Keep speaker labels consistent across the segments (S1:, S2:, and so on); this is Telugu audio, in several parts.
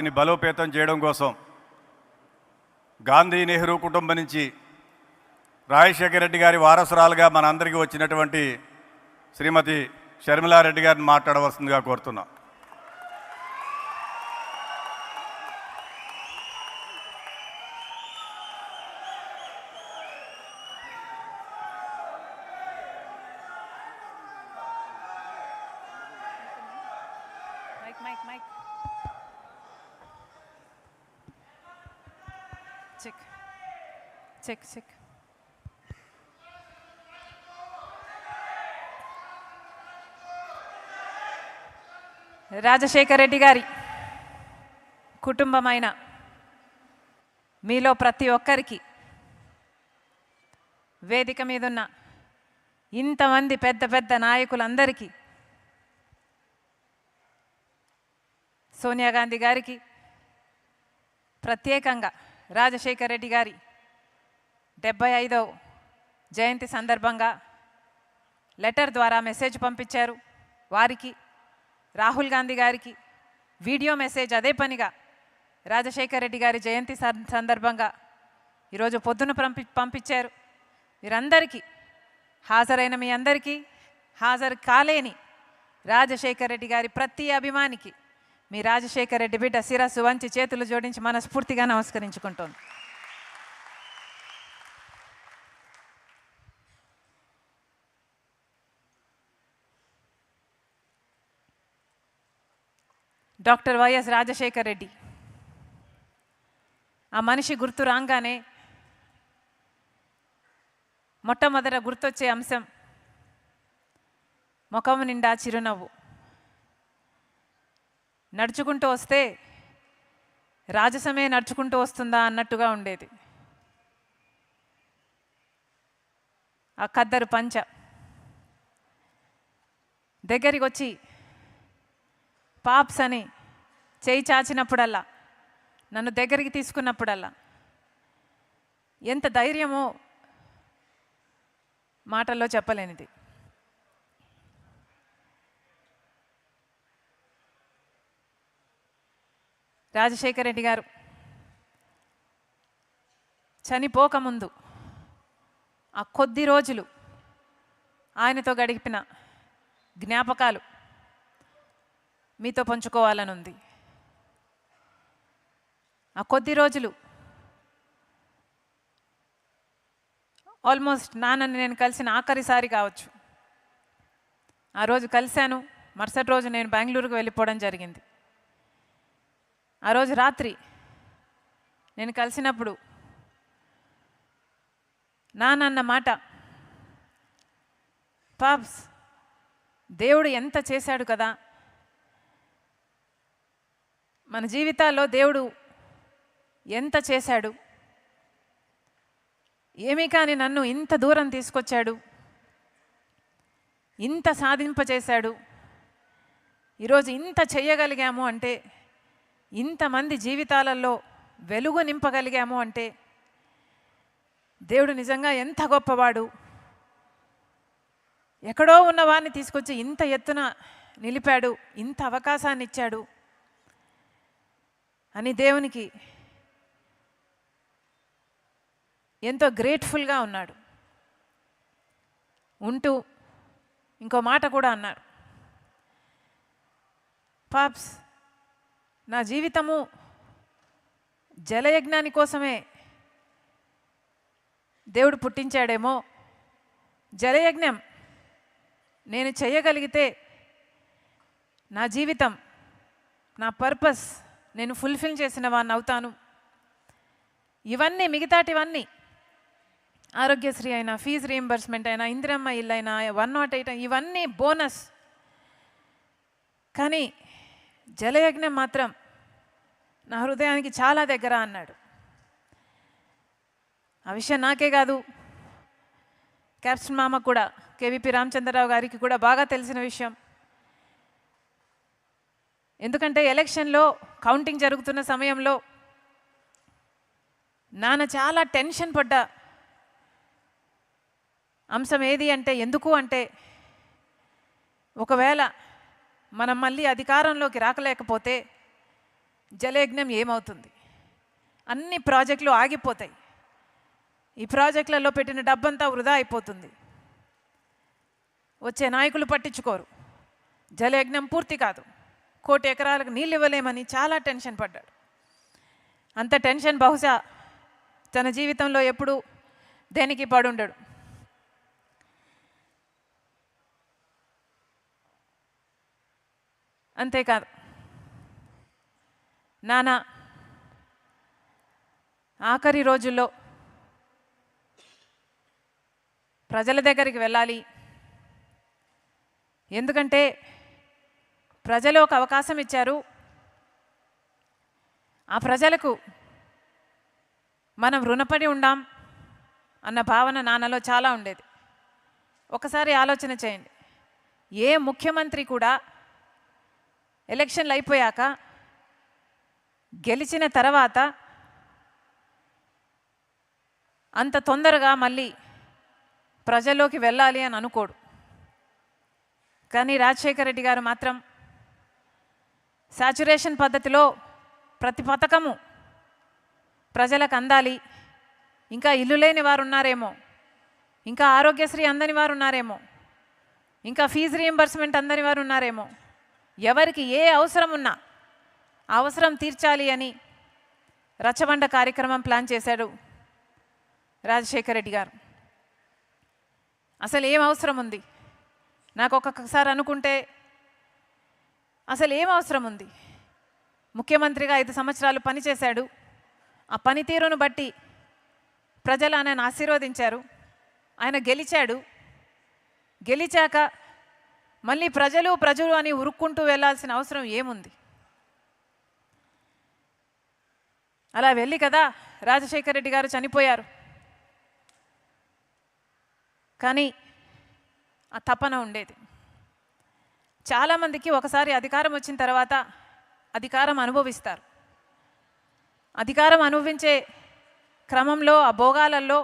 S1: బలోపేతం చేయడం కోసం గాంధీ నెహ్రూ కుటుంబం నుంచి రాజశేఖర రెడ్డి గారి వారసురాలుగా మనందరికీ వచ్చినటువంటి శ్రీమతి షర్మిలారెడ్డి గారిని మాట్లాడవలసిందిగా కోరుతున్నాం.
S2: Mike. Check. రాజశేఖర రెడ్డి గారి కుటుంబమైన మీలో ప్రతి ఒక్కరికి వేదిక మీదున్న ఇంతమంది పెద్ద నాయకులందరికీ, సోనియా గాంధీ గారికి ప్రత్యేకంగా రాజశేఖర రెడ్డి గారి 75వ జయంతి సందర్భంగా లెటర్ ద్వారా మెసేజ్ పంపించారు. వారికి, రాహుల్ గాంధీ గారికి వీడియో మెసేజ్ అదే పనిగా రాజశేఖర రెడ్డి గారి జయంతి సందర్భంగా ఈరోజు పొద్దున పంపించారు. వీరందరికీ, హాజరైన మీ అందరికీ, హాజరు కాలేని రాజశేఖర రెడ్డి గారి ప్రతి అభిమానికి మీ రాజశేఖర రెడ్డి బిడ్డ శిరస్సు వంచి చేతులు జోడించి మనస్ఫూర్తిగా నమస్కరించుకుంటోంది. డాక్టర్ వైఎస్ రాజశేఖర రెడ్డి, ఆ మనిషి గుర్తు రాగానే మొట్టమొదట గుర్తొచ్చే అంశం ముఖము నిండా చిరునవ్వు. నడుచుకుంటూ వస్తే రాజసమే నడుచుకుంటూ వస్తుందా అన్నట్టుగా ఉండేది. ఆ ఖద్దరు పంచ దగ్గరికి వచ్చి పాప్స్ అని చేయి చాచినప్పుడల్లా, నన్ను దగ్గరికి తీసుకున్నప్పుడల్లా ఎంత ధైర్యమో మాటల్లో చెప్పలేనిది. రాజశేఖర రెడ్డి గారు చనిపోకముందు ఆ కొద్ది రోజులు ఆయనతో గడిపిన జ్ఞాపకాలు మీతో పంచుకోవాలని ఉంది. ఆ కొద్ది రోజులు ఆల్మోస్ట్ నాన్నని నేను కలిసిన ఆఖరిసారి కావచ్చు. ఆ రోజు కలిశాను, మరుసటి రోజు నేను బెంగళూరుకు వెళ్ళిపోవడం జరిగింది. ఆ రోజు రాత్రి నేను కలిసినప్పుడు నాన్న మాట, పాప్స్ దేవుడు ఎంత చేశాడు కదా, మన జీవితాల్లో దేవుడు ఎంత చేశాడు, ఏమీ కానీ నన్ను ఇంత దూరం తీసుకొచ్చాడు, ఇంత సాధింపచేశాడు, ఈరోజు ఇంత చెయ్యగలిగాము అంటే, ఇంతమంది జీవితాలలో వెలుగు నింపగలిగాము అంటే దేవుడు నిజంగా ఎంత గొప్పవాడు, ఎక్కడో ఉన్నవాడిని తీసుకొచ్చి ఇంత ఎత్తున నిలిపాడు, ఇంత అవకాశాన్ని ఇచ్చాడు అని దేవునికి ఎంతో గ్రేట్ఫుల్గా ఉన్నాడు. ఉంటూ ఇంకో మాట కూడా అన్నాడు, పాప్స్ నా జీవితము జలయజ్ఞాని కోసమే దేవుడు పుట్టించాడేమో, జలయజ్ఞం నేను చేయగలిగితే నా జీవితం, నా పర్పస్ నేను ఫుల్ఫిల్ చేసిన వాడిని అవుతాను. ఇవన్నీ మిగతాటివన్నీ, ఆరోగ్యశ్రీ అయినా, ఫీజు రీయింబర్స్మెంట్ అయినా, ఇందిరమ్మ ఇల్లు అయినా, 108 ఇవన్నీ బోనస్. కానీ జలయజ్ఞం మాత్రం నా హృదయానికి చాలా దగ్గర అన్నాడు. ఆ విషయం నాకే కాదు, క్యాప్టెన్ మామ కూడా, కేవీపీ రామచంద్రరావు గారికి కూడా బాగా తెలిసిన విషయం. ఎందుకంటే ఎలక్షన్లో కౌంటింగ్ జరుగుతున్న సమయంలో నాన్న చాలా టెన్షన్ పడ్డ అంశం ఏది అంటే, ఎందుకు అంటే, ఒకవేళ మనం మళ్ళీ అధికారంలోకి రాకలేకపోతే జలయజ్ఞం ఏమవుతుంది? అన్ని ప్రాజెక్టులు ఆగిపోతాయి. ఈ ప్రాజెక్టులలో పెట్టిన డబ్బంతా వృధా అయిపోతుంది. వచ్చే నాయకులు పట్టించుకోరు. జలయజ్ఞం పూర్తి కాదు. 1 కోటి ఎకరాలకు నీళ్ళు ఇవ్వలేమని చాలా టెన్షన్ పడ్డాడు. అంత టెన్షన్ బహుశా తన జీవితంలో ఎప్పుడు దేనికి పడుండడు. అంతేకాదు, నాన్న ఆఖరి రోజుల్లో ప్రజల దగ్గరికి వెళ్ళాలి, ఎందుకంటే ప్రజలు ఒక అవకాశం ఇచ్చారు, ఆ ప్రజలకు మనం రుణపడి ఉండాం అన్న భావన నాన్నలో చాలా ఉండేది. ఒకసారి ఆలోచన చేయండి, ఏ ముఖ్యమంత్రి కూడా ఎలక్షన్లు అయిపోయాక గెలిచిన తర్వాత అంత తొందరగా మళ్ళీ ప్రజల్లోకి వెళ్ళాలి అని అనుకోడు. కానీ రాజశేఖర రెడ్డి గారు మాత్రం సాచురేషన్ పద్ధతిలో ప్రతి పథకము ప్రజలకు అందాలి, ఇంకా ఇల్లు లేని వారు ఉన్నారేమో, ఇంకా ఆరోగ్యశ్రీ అందని వారు ఉన్నారేమో, ఇంకా ఫీజు రీయింబర్స్మెంట్ అందని వారు ఉన్నారేమో, ఎవరికి ఏ అవసరం ఉన్నా అవసరం తీర్చాలి అని రచ్చబండ కార్యక్రమం ప్లాన్ చేశాడు రాజశేఖర రెడ్డి గారు. అసలు ఏం అవసరం ఉంది? నాకు ఒక్కొక్కసారి అనుకుంటే అసలు ఏం అవసరం ఉంది? ముఖ్యమంత్రిగా 5 సంవత్సరాలు పనిచేశాడు. ఆ పనితీరును బట్టి ప్రజలు ఆయనను ఆశీర్వదించారు. ఆయన గెలిచాడు. గెలిచాక మళ్ళీ ప్రజలు అని ఉరుక్కుంటూ వెళ్ళాల్సిన అవసరం ఏముంది? అలా వెళ్ళి కదా రాజశేఖర రెడ్డి గారు చనిపోయారు. కానీ ఆ తపన ఉండేది. చాలామందికి ఒకసారి అధికారం వచ్చిన తర్వాత అధికారం అనుభవిస్తారు. అధికారం అనుభవించే క్రమంలో ఆ భోగాలలో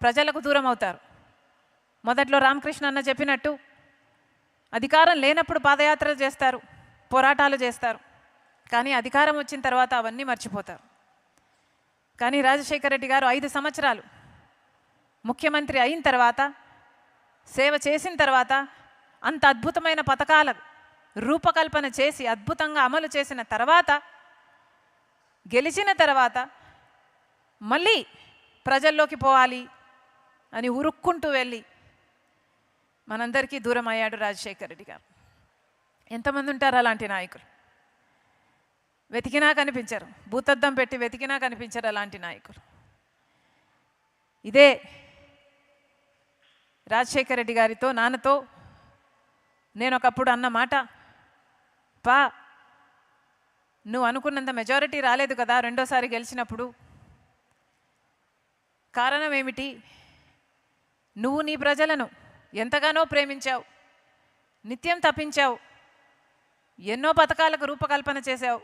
S2: ప్రజలకు దూరం అవుతారు. మొదట్లో రామకృష్ణ అన్న చెప్పినట్టు అధికారం లేనప్పుడు పాదయాత్రలు చేస్తారు, పోరాటాలు చేస్తారు. కానీ అధికారం వచ్చిన తర్వాత అవన్నీ మర్చిపోతారు. కానీ రాజశేఖర రెడ్డి గారు 5 సంవత్సరాలు ముఖ్యమంత్రి అయిన తర్వాత, సేవ చేసిన తర్వాత, అంత అద్భుతమైన పథకాల రూపకల్పన చేసి అద్భుతంగా అమలు చేసిన తర్వాత, గెలిచిన తర్వాత మళ్ళీ ప్రజల్లోకి పోవాలి అని ఉరుక్కుంటూ వెళ్ళి మనందరికీ దూరం అయ్యాడు రాజశేఖర రెడ్డి గారు. ఎంతమంది ఉంటారు అలాంటి నాయకులు? వెతికినా కనిపించరు, భూతద్దం పెట్టి వెతికినా కనిపించరు అలాంటి నాయకులు. ఇదే రాజశేఖర రెడ్డి గారితో, నాన్నతో నేను ఒకప్పుడు అన్న మాట, పా నువ్వు అనుకున్నంత మెజారిటీ రాలేదు కదా రెండోసారి గెలిచినప్పుడు, కారణం ఏమిటి? నువ్వు నీ ప్రజలను ఎంతగానో ప్రేమించావు, నిత్యం తప్పించావు, ఎన్నో పథకాలకు రూపకల్పన చేశావు.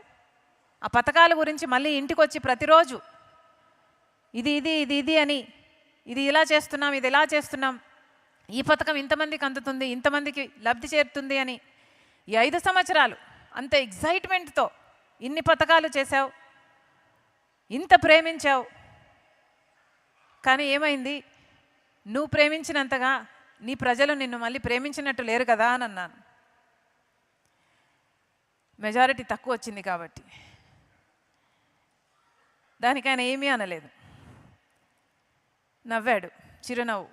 S2: ఆ పథకాల గురించి మళ్ళీ ఇంటికి వచ్చి ప్రతిరోజు ఇది ఇది ఇది ఇది అని, ఇది ఇలా చేస్తున్నాం, ఇది ఇలా చేస్తున్నాం, ఈ పథకం ఇంతమందికి అందుతుంది, ఇంతమందికి లబ్ధి చేరుతుంది అని ఈ 5 సంవత్సరాలు అంత ఎగ్జైట్మెంట్తో ఇన్ని పథకాలు చేశావు, ఇంత ప్రేమించావు. కానీ ఏమైంది? నువ్వు ప్రేమించినంతగా నీ ప్రజలు నిన్ను మళ్ళీ ప్రేమించినట్టు లేరు కదా అని అన్నాను. మెజారిటీ తక్కువ వచ్చింది కాబట్టి. దానికి ఆయన ఏమీ అనలేదు, నవ్వాడు, చిరునవ్వు,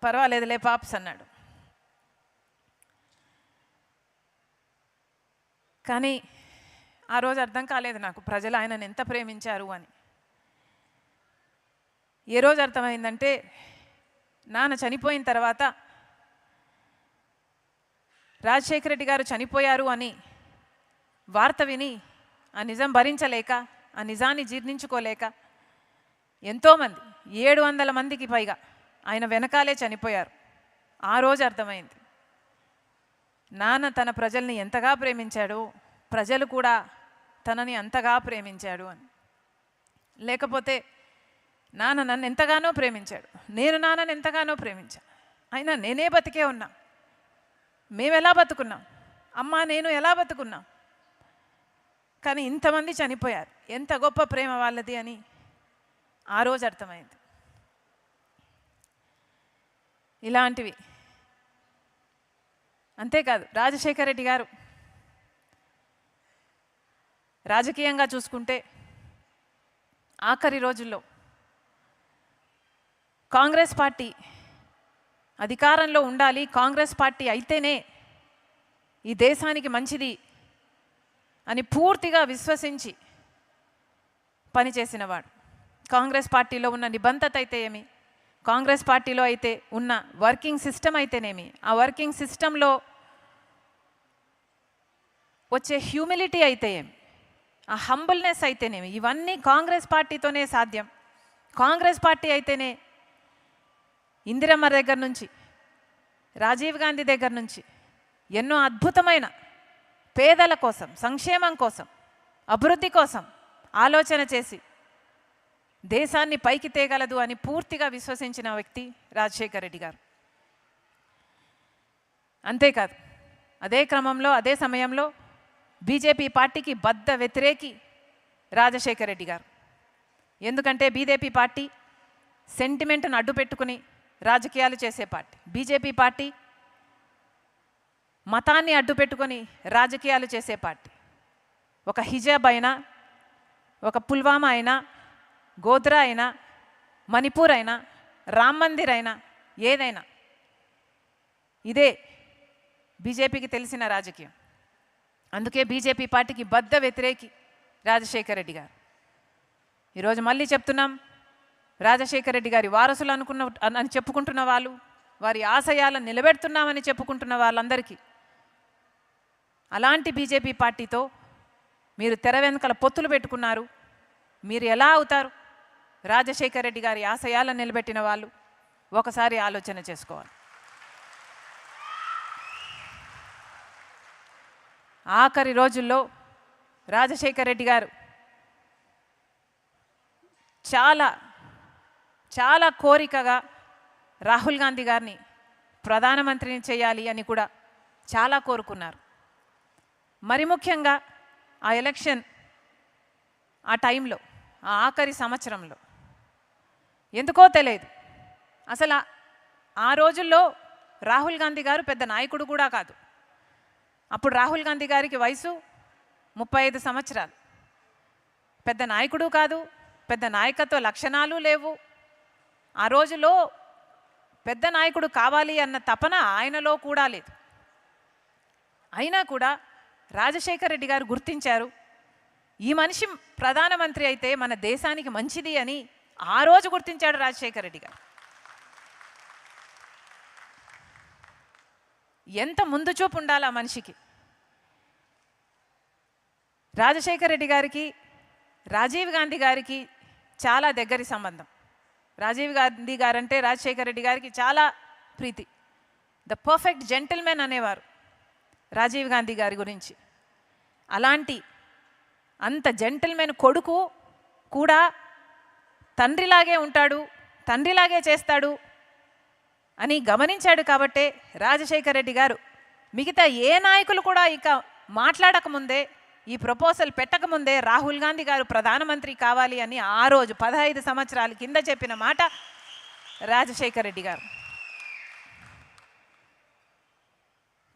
S2: పర్వాలేదులే పాప్స్ అన్నాడు. కానీ ఆ రోజు అర్థం కాలేదు నాకు ప్రజలు ఆయనను ఎంత ప్రేమించారు అని. ఏ రోజు అర్థమైందంటే, నాన్న చనిపోయిన తర్వాత రాజశేఖర రెడ్డి గారు చనిపోయారు అని వార్త విని ఆ నిజం భరించలేక, ఆ నిజాన్ని జీర్ణించుకోలేక ఎంతోమంది 700 మందికి పైగా ఆయన వెనకాలే చనిపోయారు. ఆ రోజు అర్థమైంది నాన్న తన ప్రజల్ని ఎంతగా ప్రేమించాడు, ప్రజలు కూడా తనని అంతగా ప్రేమించాడు అని. లేకపోతే నాన్న నన్ను ఎంతగానో ప్రేమించాడు, నేను నాన్నని ఎంతగానో ప్రేమించాను, అయినా నేనే బతికే ఉన్నా, మేము ఎలా బతుకున్నాం, అమ్మ నేను ఎలా బతుకున్నాం, కానీ ఇంతమంది చనిపోయారు. ఎంత గొప్ప ప్రేమ వాళ్ళది అని ఆ రోజు అర్థమైంది. ఇలాంటివి అంతేకాదు, రాజశేఖర రెడ్డి గారు రాజకీయంగా చూసుకుంటే ఆఖరి రోజుల్లో కాంగ్రెస్ పార్టీ అధికారంలో ఉండాలి, కాంగ్రెస్ పార్టీ అయితేనే ఈ దేశానికి మంచిది అని పూర్తిగా విశ్వసించి పనిచేసినవాడు. కాంగ్రెస్ పార్టీలో ఉన్న నిబంధత అయితే ఏమి, కాంగ్రెస్ పార్టీలో అయితే ఉన్న వర్కింగ్ సిస్టమ్ అయితేనేమి, ఆ వర్కింగ్ సిస్టంలో వచ్చే హ్యూమిలిటీ అయితే ఏమి, ఆ హంబుల్నెస్ అయితేనేమి, ఇవన్నీ కాంగ్రెస్ పార్టీతోనే సాధ్యం. కాంగ్రెస్ పార్టీ అయితేనే ఇందిరమ్మ దగ్గర నుంచి, రాజీవ్ గాంధీ దగ్గర నుంచి ఎన్నో అద్భుతమైన పేదల కోసం, సంక్షేమం కోసం, అభివృద్ధి కోసం ఆలోచన చేసి దేశాన్ని పైకి తేగలదు అని పూర్తిగా విశ్వసించిన వ్యక్తి రాజశేఖర రెడ్డి గారు. అంతేకాదు, అదే క్రమంలో అదే సమయంలో బీజేపీ పార్టీకి బద్ధ వ్యతిరేకి రాజశేఖర రెడ్డి గారు. ఎందుకంటే బీజేపీ పార్టీ సెంటిమెంట్ను అడ్డు పెట్టుకుని రాజకీయాలు చేసే పార్టీ. బీజేపీ పార్టీ మతాన్ని అడ్డు పెట్టుకొని రాజకీయాలు చేసే పార్టీ. ఒక హిజాబ్ అయినా, ఒక పుల్వామా అయినా, గోధ్రా అయినా, మణిపూర్ అయినా, రామ్ మందిర్ అయినా, ఏదైనా ఇదే బీజేపీకి తెలిసిన రాజకీయం. అందుకే బీజేపీ పార్టీకి బద్ధ వ్యతిరేకి రాజశేఖర రెడ్డి గారు. ఈరోజు మళ్ళీ చెప్తున్నాం, రాజశేఖర రెడ్డి గారి వారసులు అని చెప్పుకుంటున్న వాళ్ళు, వారి ఆశయాలను నిలబెడుతున్నామని చెప్పుకుంటున్న వాళ్ళందరికీ అలాంటి బీజేపీ పార్టీతో మీరు తెర వెనుకల పొత్తులు పెట్టుకున్నారు. మీరు ఎలా అవుతారు రాజశేఖర రెడ్డి గారి ఆశయాలను నిలబెట్టిన వాళ్ళు? ఒకసారి ఆలోచన చేసుకోవాలి. ఆఖరి రోజుల్లో రాజశేఖర రెడ్డి గారు చాలా కోరికగా రాహుల్ గాంధీ గారిని ప్రధానమంత్రిని చేయాలి అని కూడా చాలా కోరుకున్నారు. మరి ముఖ్యంగా ఆ ఎలక్షన్ ఆ టైంలో, ఆ ఆఖరి సంవత్సరంలో ఎందుకో తెలియదు, అసలు ఆ రోజుల్లో రాహుల్ గాంధీ గారు పెద్ద నాయకుడు కూడా కాదు. అప్పుడు రాహుల్ గాంధీ గారికి వయసు 35 సంవత్సరాలు. పెద్ద నాయకుడు కాదు, పెద్ద నాయకత్వ లక్షణాలు లేవు. ఆ రోజులో పెద్ద నాయకుడు కావాలి అన్న తపన ఆయనలో కూడా లేదు. అయినా కూడా రాజశేఖర రెడ్డి గారు గుర్తించారు, ఈ మనిషి ప్రధానమంత్రి అయితే మన దేశానికి మంచిది అని ఆ రోజు గుర్తించాడు రాజశేఖర రెడ్డి గారు. ఎంత ముందు చూపు ఉండాలి ఆ మనిషికి. రాజశేఖర రెడ్డి గారికి రాజీవ్ గాంధీ గారికి చాలా దగ్గరి సంబంధం. రాజీవ్ గాంధీ గారంటే రాజశేఖర రెడ్డి గారికి చాలా ప్రీతి. ద పర్ఫెక్ట్ జెంటిల్మెన్ అనేవారు రాజీవ్ గాంధీ గారి గురించి. అలాంటి అంత జెంటిల్మెన్ కొడుకు కూడా తండ్రిలాగే ఉంటాడు, తండ్రిలాగే చేస్తాడు అని గమనించాడు. కాబట్టే రాజశేఖర రెడ్డి గారు మిగతా ఏ నాయకులు కూడా ఇక మాట్లాడకముందే, ఈ ప్రపోజల్ పెట్టకముందే రాహుల్ గాంధీ గారు ప్రధానమంత్రి కావాలి అని ఆ రోజు 15 సంవత్సరాల కింద చెప్పిన మాట రాజశేఖర రెడ్డి గారు.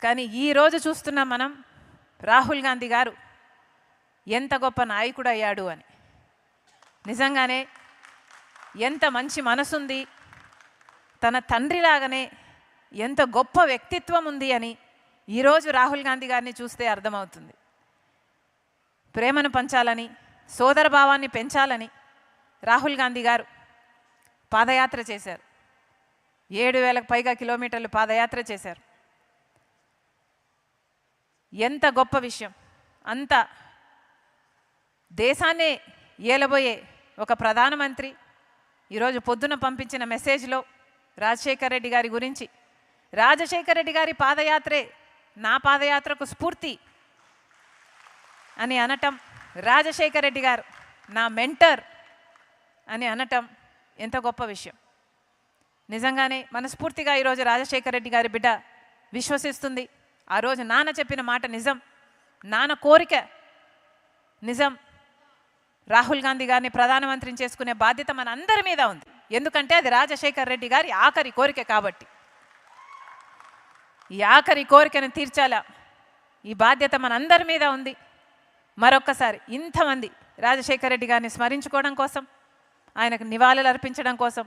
S2: కానీ ఈరోజు చూస్తున్నాం మనం, రాహుల్ గాంధీ గారు ఎంత గొప్ప నాయకుడు అయ్యాడు అని. నిజంగానే ఎంత మంచి మనసుంది, తన తండ్రిలాగానే ఎంత గొప్ప వ్యక్తిత్వం ఉంది అని ఈరోజు రాహుల్ గాంధీ గారిని చూస్తే అర్థమవుతుంది. ప్రేమను పంచాలని, సోదరభావాన్ని పెంచాలని రాహుల్ గాంధీ గారు పాదయాత్ర చేశారు. 7,000కు పైగా కిలోమీటర్లు పాదయాత్ర చేశారు. ఎంత గొప్ప విషయం. అంత దేశాన్నే ఏలబోయే ఒక ప్రధానమంత్రి ఈరోజు పొద్దున పంపించిన మెసేజ్లో రాజశేఖర రెడ్డి గారి గురించి, రాజశేఖర రెడ్డి గారి పాదయాత్రే నా పాదయాత్రకు స్ఫూర్తి అని అనటం, రాజశేఖర రెడ్డి గారు నా మెంటర్ అని అనటం ఎంత గొప్ప విషయం. నిజంగానే మనస్ఫూర్తిగా ఈరోజు రాజశేఖర రెడ్డి గారి బిడ్డ విశ్వసిస్తుంది, ఆ రోజు నాన్న చెప్పిన మాట నిజం, నాన్న కోరిక నిజం, రాహుల్ గాంధీ గారిని ప్రధానమంత్రిని చేసుకునే బాధ్యత మన అందరి మీద ఉంది. ఎందుకంటే అది రాజశేఖర్ రెడ్డి గారి ఆఖరి కోరిక కాబట్టి. ఈ ఆఖరి కోరికను తీర్చాలా, ఈ బాధ్యత మనందరి మీద ఉంది. మరొక్కసారి ఇంతమంది రాజశేఖర్ రెడ్డి గారిని స్మరించుకోవడం కోసం, ఆయనకు నివాళులు అర్పించడం కోసం